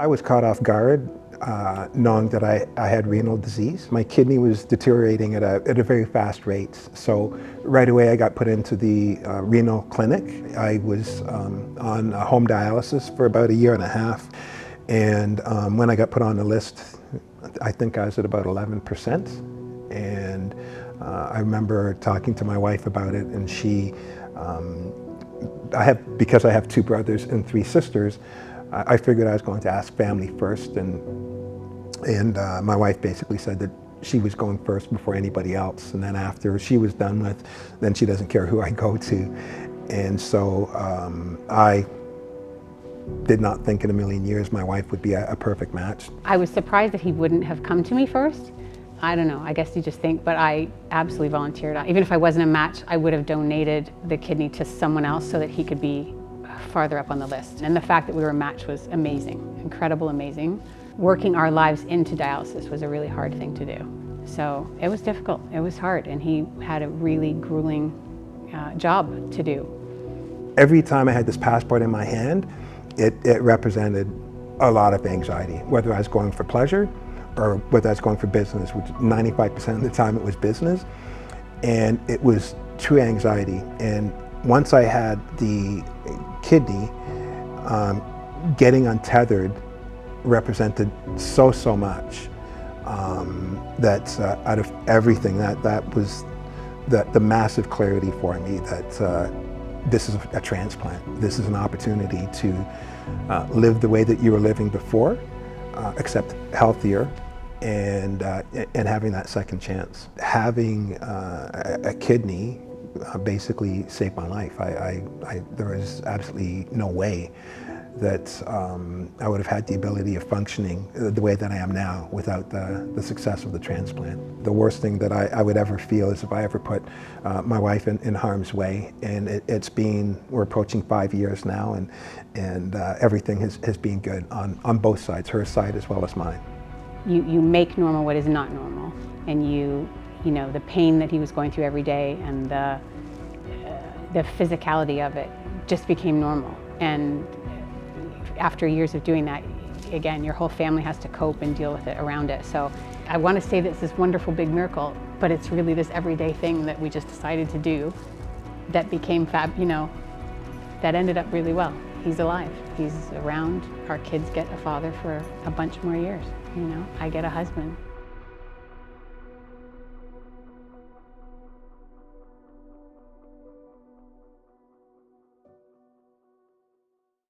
I was caught off guard knowing that I had renal disease. My kidney was deteriorating at a very fast rate. So right away I got put into the renal clinic. I was on home dialysis for about 1.5 years. And when I got put on the list, I think I was at about 11%. And I remember talking to my wife about it, and she, because I have 2 brothers and 3 sisters, I figured I was going to ask family first, and my wife basically said that she was going first before anybody else, and then after she was done with, then she doesn't care who I go to. And so I did not think in a million years my wife would be a perfect match. I was surprised that he wouldn't have come to me first. I don't know, I guess you just think, but I absolutely volunteered. Even if I wasn't a match, I would have donated the kidney to someone else so that he could be farther up on the list. And the fact that we were a match was amazing, incredible, amazing. Working our lives into dialysis was a really hard thing to do. So it was difficult, it was hard, and he had a really grueling job to do. Every time I had this passport in my hand, it represented a lot of anxiety, whether I was going for pleasure or whether I was going for business, which 95% of the time it was business. And it was true anxiety. And once I had the kidney, getting untethered represented so much. That out of everything, that was the massive clarity for me that this is a transplant. This is an opportunity to live the way that you were living before, except healthier, and having that second chance. Having a kidney basically saved my life. There was absolutely no way that I would have had the ability of functioning the way that I am now without the success of the transplant. The worst thing that I would ever feel is if I ever put my wife in harm's way, and we're approaching 5 years now, and everything has been good on both sides, her side as well as mine. You make normal what is not normal, and you know, the pain that he was going through every day and the physicality of it just became normal. And after years of doing that, again, your whole family has to cope and deal with it around it. So I want to say that it's this wonderful big miracle, but it's really this everyday thing that we just decided to do that became that ended up really well. He's alive, he's around, our kids get a father for a bunch more years, I get a husband.